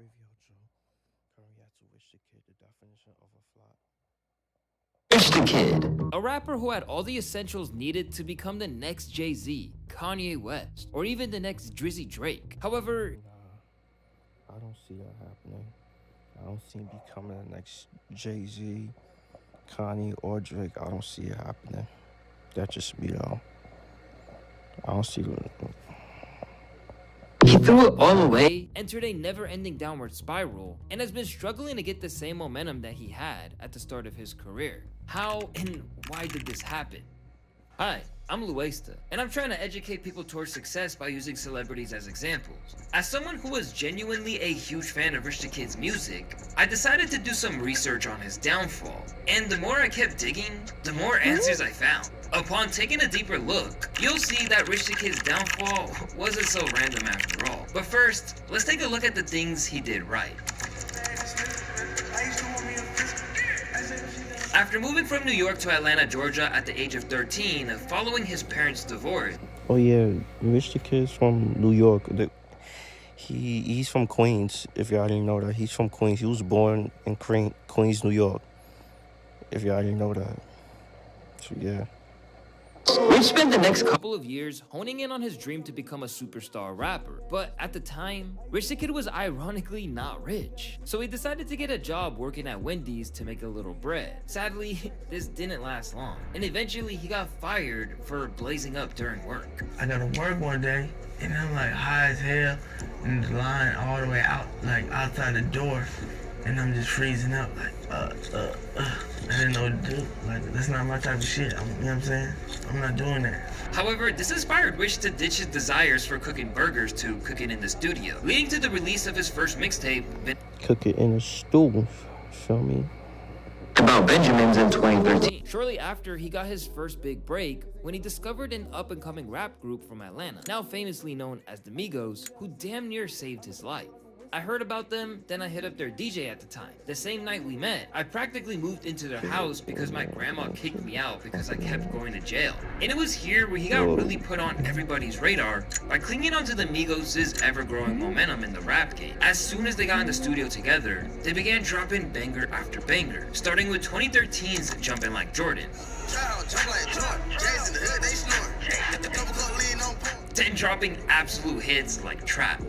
WavyOcho. Currently had to wish the kid the definition of a flop. Rich the Kid, a rapper who had all the essentials needed to become the next Jay-Z, Kanye West, or even the next Drizzy Drake. However, nah, I don't see that happening. I don't see him becoming the next Jay-Z, Kanye, or Drake. I don't see it happening. That's just me though. I don't see it. he threw it all away, entered a never-ending downward spiral, and has been struggling to get the same momentum that he had at the start of his career. How and why did this happen? Hi, I'm Luesta, and I'm trying to educate people towards success by using celebrities as examples. As someone who was genuinely a huge fan of Rich the Kid's music, I decided to do some research on his downfall, and the more I kept digging, the more answers I found. Upon taking a deeper look, you'll see that Rich the Kid's downfall wasn't so random after all. But first, let's take a look at the things he did right. After moving from New York to Atlanta, Georgia at the age of 13, following his parents' divorce. Oh yeah, Rich the Kid's from New York. He's from Queens, if y'all didn't know that. He's from Queens. He was born in Queens, New York, if y'all didn't know that. So yeah. Rich spent the next couple of years honing in on his dream to become a superstar rapper. But at the time, Rich the Kid was ironically not rich. So he decided to get a job working at Wendy's to make a little bread. Sadly, this didn't last long. And eventually he got fired for blazing up during work. I go to work one day and I'm like high as hell in the line all the way out, like outside the door. And I'm just freezing up, like, I didn't know what to do. Like, that's not my type of shit. You know what I'm saying? I'm not doing that. However, this inspired Rich to ditch his desires for cooking burgers to cooking in the studio, leading to the release of his first mixtape, Cook it in a stew, feel me? About Benjamins in 2013. Shortly after, he got his first big break when he discovered an up-and-coming rap group from Atlanta, now famously known as the Migos, who damn near saved his life. I heard about them, then I hit up their DJ at the time. The same night we met, I practically moved into their house because my grandma kicked me out because I kept going to jail. And it was here where he got really put on everybody's radar by clinging onto the Migos' ever-growing momentum in the rap game. As soon as they got in the studio together, they began dropping banger after banger, starting with 2013's Jumpin' Like Jordan. Then dropping absolute hits like Trap.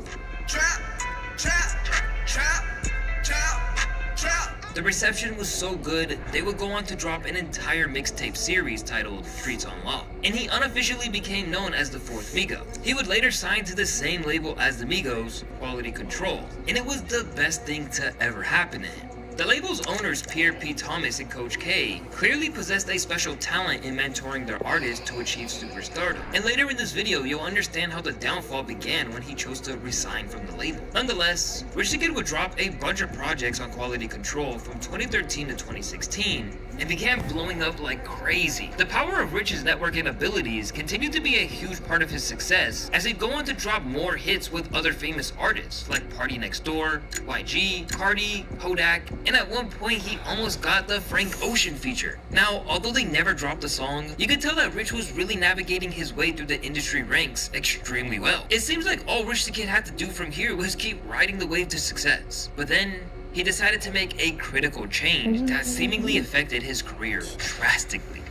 The reception was so good, they would go on to drop an entire mixtape series titled Streets on Law, and he unofficially became known as the Fourth Migo. He would later sign to the same label as the Migos, Quality Control, and it was the best thing to ever happen to him. The label's owners, Pierre P. Thomas and Coach K, clearly possessed a special talent in mentoring their artists to achieve superstardom. And later in this video, you'll understand how the downfall began when he chose to resign from the label. Nonetheless, Rich the Kid would drop a bunch of projects on Quality Control from 2013 to 2016, and began blowing up like crazy. The power of Rich's networking abilities continued to be a huge part of his success, as he'd go on to drop more hits with other famous artists like Party Next Door, YG, Cardi, Kodak, and at one point he almost got the Frank Ocean feature. Now, although they never dropped the song, you could tell that Rich was really navigating his way through the industry ranks extremely well. It seems like all Rich the Kid had to do from here was keep riding the wave to success. But then, he decided to make a critical change that seemingly affected his career drastically.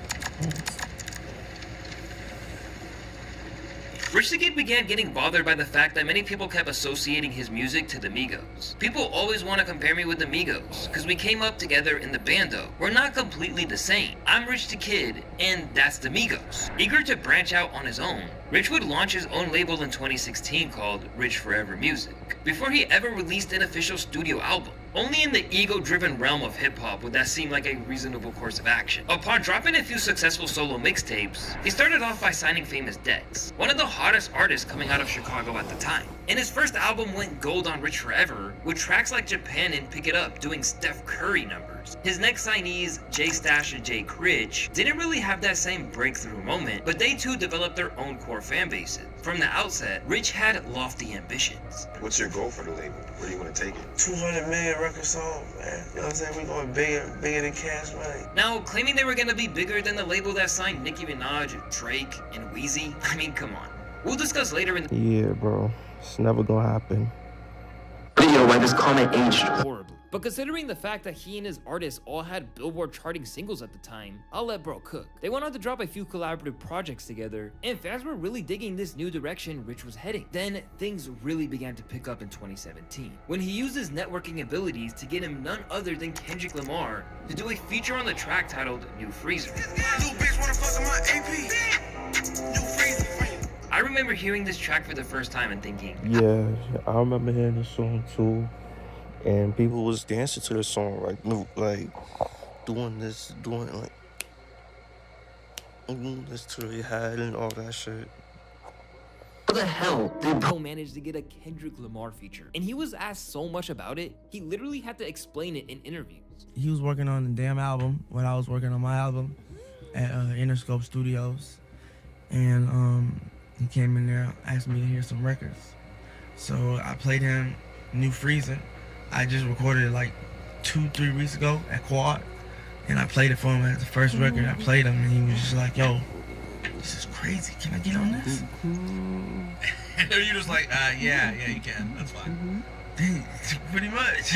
Rich the Kid began getting bothered by the fact that many people kept associating his music to the Migos. People always want to compare me with the Migos, because we came up together in the bando. We're not completely the same. I'm Rich the Kid, and that's the Migos. Eager to branch out on his own, Rich would launch his own label in 2016 called Rich Forever Music, before he ever released an official studio album. Only in the ego-driven realm of hip-hop would that seem like a reasonable course of action. Upon dropping a few successful solo mixtapes, he started off by signing Famous Dex, one of the hottest artists coming out of Chicago at the time. And his first album went gold on Rich Forever, with tracks like Japan and Pick It Up doing Steph Curry numbers. His next signees, J Stash and J Critch, didn't really have that same breakthrough moment, but they too developed their own core fan bases. From the outset, Rich had lofty ambitions. What's your goal for the label? Where do you want to take it? 200 million record song, man. You know what I'm saying? We going bigger than Cash Money. Now, claiming they were gonna be bigger than the label that signed Nicki Minaj, Drake, and Weezy, I mean, come on. We'll discuss later in the Yeah, bro. It's never gonna happen. video whether his comment aged horribly. But considering the fact that he and his artists all had Billboard charting singles at the time, I'll let bro cook. They went on to drop a few collaborative projects together, and fans were really digging this new direction Rich was heading. Then things really began to pick up in 2017, when he used his networking abilities to get him none other than Kendrick Lamar to do a feature on the track titled New Freezer. I remember hearing this track for the first time and thinking, yeah, I remember hearing this song too, and people was dancing to this song, like doing this to their head and all that shit. how the hell did bro manage to get a Kendrick Lamar feature? And he was asked so much about it, he literally had to explain it in interviews. He was working on the damn album when I was working on my album at Interscope Studios, and he came in there, asked me to hear some records. So I played him New Freezer. I just recorded it like 2-3 weeks ago at Quad, and I played it for him as the first record. I played him, and he was just like, yo, this is crazy. Can I get on this? And you're just like, yeah, you can. That's fine. Pretty much.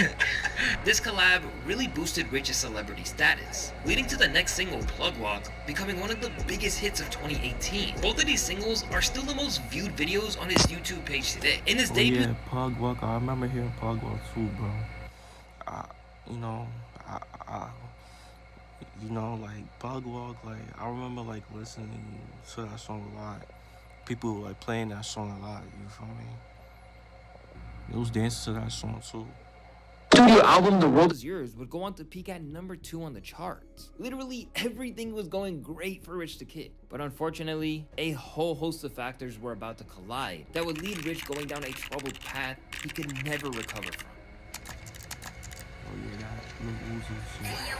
This collab really boosted Rich's celebrity status, leading to the next single, Plug Walk, becoming one of the biggest hits of 2018. Both of these singles are still the most viewed videos on his YouTube page today. In his debut, Yeah, Plug Walk. I remember hearing Plug Walk too, bro. Like Plug Walk. Like I remember like listening to that song a lot. People were like playing that song a lot. You feel me? It was dancing to that song too. studio album The World Is Yours would go on to peak at #2 on the charts. Literally everything was going great for Rich the Kid. But unfortunately, a whole host of factors were about to collide that would lead Rich going down a troubled path he could never recover from. Oh yeah, that Lil Uzi shit.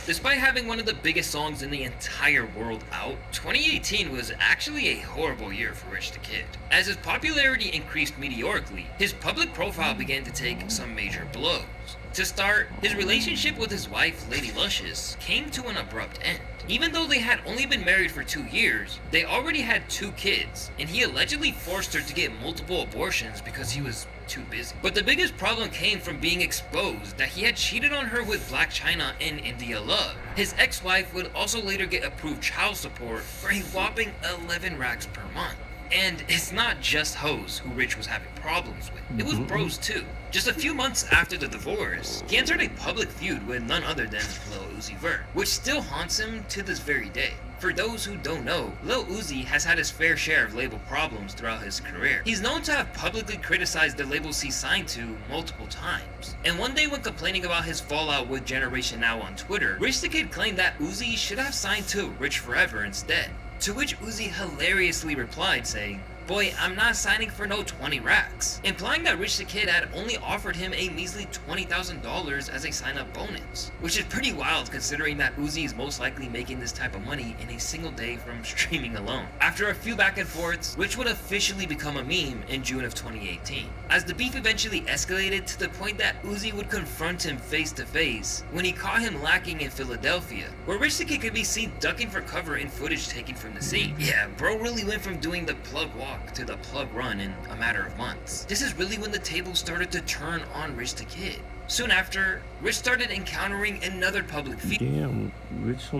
Despite having one of the biggest songs in the entire world out, 2018 was actually a horrible year for Rich the Kid. As his popularity increased meteorically, his public profile began to take some major blows. To start, his relationship with his wife, Lady Luscious, came to an abrupt end. Even though they had only been married for 2 years, they already had 2 kids, and he allegedly forced her to get multiple abortions because he was too busy. But the biggest problem came from being exposed that he had cheated on her with Black China and India Love. His ex-wife would also later get approved child support for a whopping 11 racks per month. And it's not just hoes who Rich was having problems with. It was bros too. Just a few months after the divorce, he entered a public feud with none other than Lil Uzi Vert, which still haunts him to this very day. For those who don't know, Lil Uzi has had his fair share of label problems throughout his career. He's known to have publicly criticized the labels he signed to multiple times. And one day when complaining about his fallout with Generation Now on Twitter, Rich the Kid claimed that Uzi should have signed to Rich Forever instead. To which Uzi hilariously replied saying, "Boy, I'm not signing for no 20 racks," implying that Rich the Kid had only offered him a measly $20,000 as a sign-up bonus, which is pretty wild considering that Uzi is most likely making this type of money in a single day from streaming alone. After a few back and forths, Rich would officially become a meme in June of 2018, as the beef eventually escalated to the point that Uzi would confront him face to face when he caught him lacking in Philadelphia, where Rich the Kid could be seen ducking for cover in footage taken from the scene. Yeah, bro really went from doing the plug walk to the plug run in a matter of months. This is really when the tables started to turn on Rich the Kid. Soon after, Rich started encountering another public feud. Damn, Rich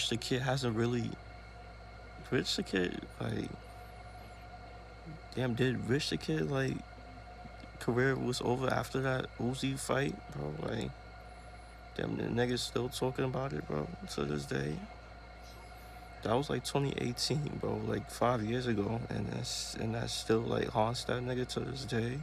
the Kid hasn't really. Rich the Kid, like. Damn, did Rich the Kid, like. Career was over after that Uzi fight, bro? Like. Damn, the niggas still talking about it, bro, to this day. That was like 2018, bro, like 5 years ago, and that still like haunts that nigga to this day.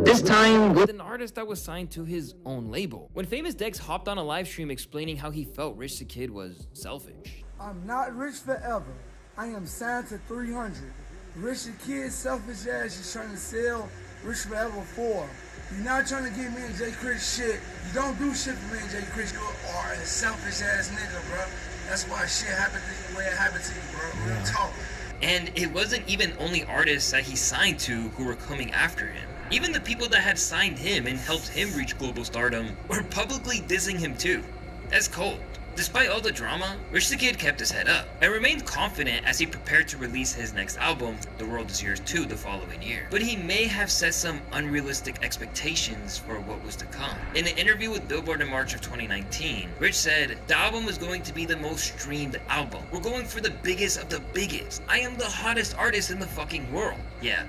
This time with an artist that was signed to his own label. When Famous Dex hopped on a live stream explaining how he felt Rich the Kid was selfish. "I'm not rich forever. I am signed to 300. Rich the Kid, selfish ass, is trying to sell Rich Forever 4. You're not trying to give me and Jay Chris shit. You don't do shit for me and Jay Chris. You are a selfish ass nigga, bro. That's why shit happened to you the way it happened to you, bro. Real talk." And it wasn't even only artists that he signed to who were coming after him. Even the people that had signed him and helped him reach global stardom were publicly dissing him too. That's cold. Despite all the drama, Rich the Kid kept his head up and remained confident as he prepared to release his next album, The World Is Yours 2, the following year. But he may have set some unrealistic expectations for what was to come. In an interview with Billboard in March of 2019, Rich said, "The album is going to be the most streamed album. We're going for the biggest of the biggest. I am the hottest artist in the fucking world." Yeah,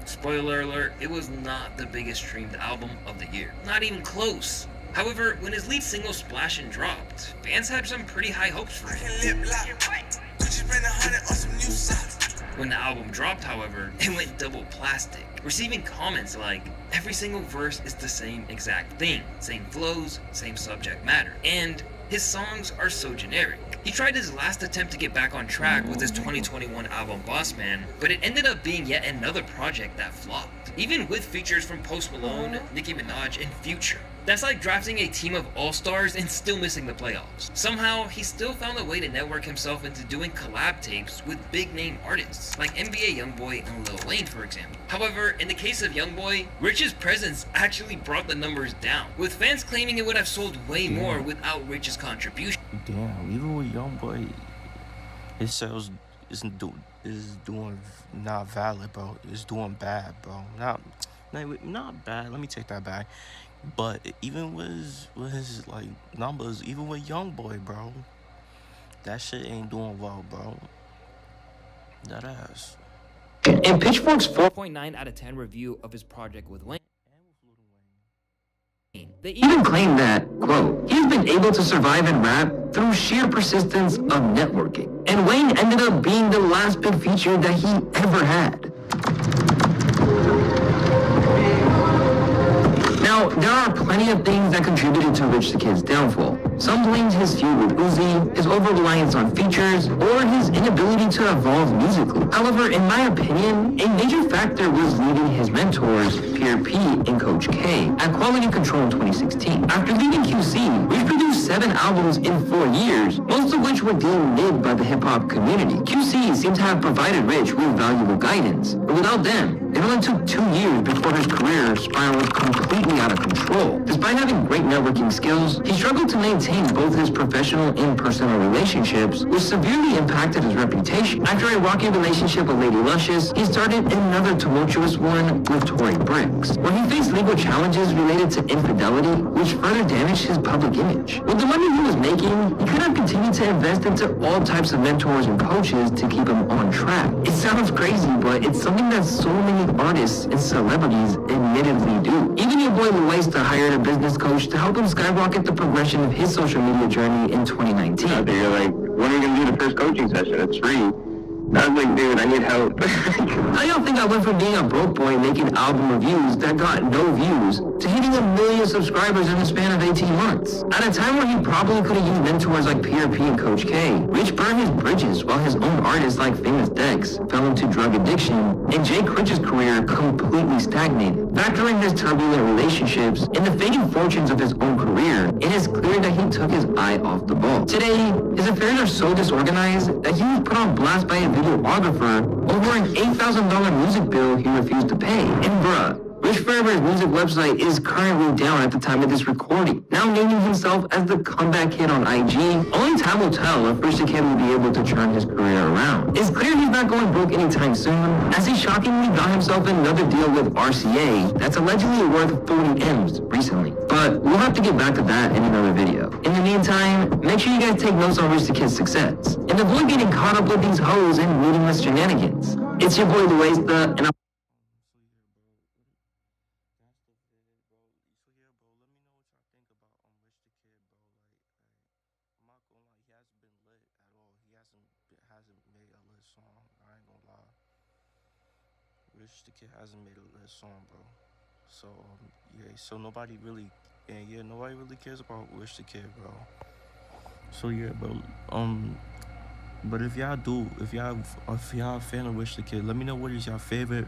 spoiler alert, it was not the biggest streamed album of the year. Not even close. However, when his lead single Splashin' dropped, fans had some pretty high hopes for it. When the album dropped, however, it went double plastic, receiving comments like, "Every single verse is the same exact thing, same flows, same subject matter, and his songs are so generic." He tried his last attempt to get back on track with his 2021 album Boss Man, but it ended up being yet another project that flopped, even with features from Post Malone, Nicki Minaj, and Future. That's like drafting a team of all-stars and still missing the playoffs. Somehow, he still found a way to network himself into doing collab tapes with big-name artists, like NBA Youngboy and Lil Wayne, for example. However, in the case of Youngboy, Rich's presence actually brought the numbers down, with fans claiming it would have sold way more without Rich's contribution. Damn, even with Youngboy, his sales is doing not valid, bro. It's doing bad, bro. Not bad. Let me take that back. But even with his like numbers, even with Youngboy, bro, that shit ain't doing well, bro. That ass. And Pitchfork's 4.9 out of 10 review of his project with Wayne. They even claim that, quote, he's been able to survive in rap through sheer persistence of networking. And Wayne ended up being the last big feature that he ever had. Now, there are plenty of things that contributed to Rich the Kid's downfall. Some blamed his feud with Uzi, his over-reliance on features, or his inability to evolve musically. However, in my opinion, a major factor was leaving his mentors, Peer P and Coach K, at Quality Control in 2016. After leaving QC, Rich produced 7 albums in 4 years, most of which were deemed mid by the hip-hop community. QC seemed to have provided Rich with valuable guidance, but without them, it only took 2 years before his career spiraled completely out of control. Despite having great networking skills, he struggled to maintain both his professional and personal relationships, which severely impacted his reputation. After a rocky relationship with Lady Luscious, he started another tumultuous one with Tory Bricks, where he faced legal challenges related to infidelity, which further damaged his public image. With the money he was making, he could have continued to invest into all types of mentors and coaches to keep him on track. It sounds crazy, but it's something that so many artists and celebrities admittedly do. Even your boy Luesta hired a business coach to help him skyrocket the progression of his social media journey in 2019. Out there, you're like, when are we gonna do the first coaching session? It's free. I was like, dude, I need help. How y'all think I went from being a broke boy making album reviews that got no views to hitting 1 million subscribers in the span of 18 months? At a time where he probably could have used mentors like PRP and Coach K, Rich burned his bridges while his own artists like Famous Dex fell into drug addiction, and Jay Critch's career completely stagnated. Factoring his turbulent relationships and the fading fortunes of his own career, it is clear that he took his eye off the ball. Today, his affairs are so disorganized that he was put on blast by a videographer over an $8,000 music bill he refused to pay. And bruh, Rich Forever's music website is currently down at the time of this recording, now naming himself as the comeback kid on IG. Only time will tell if Rich the Kid will be able to turn his career around. It's clear he's not going broke anytime soon, as he shockingly got himself another deal with RCA that's allegedly worth 40 M's recently. But we'll have to get back to that in another video. In the meantime, make sure you guys take notes on Rich the Kid's success, and avoid getting caught up with these hoes and meaningless shenanigans. It's your boy Luesta, and Rich the Kid hasn't made a lit song, bro. So yeah, so nobody really cares about Rich the Kid, bro. So yeah, bro. But if y'all a fan of Rich the Kid, let me know what is your favorite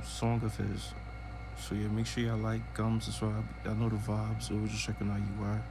song of his. So yeah, make sure y'all like, subscribe. I know the vibes, so we're just checking out you are.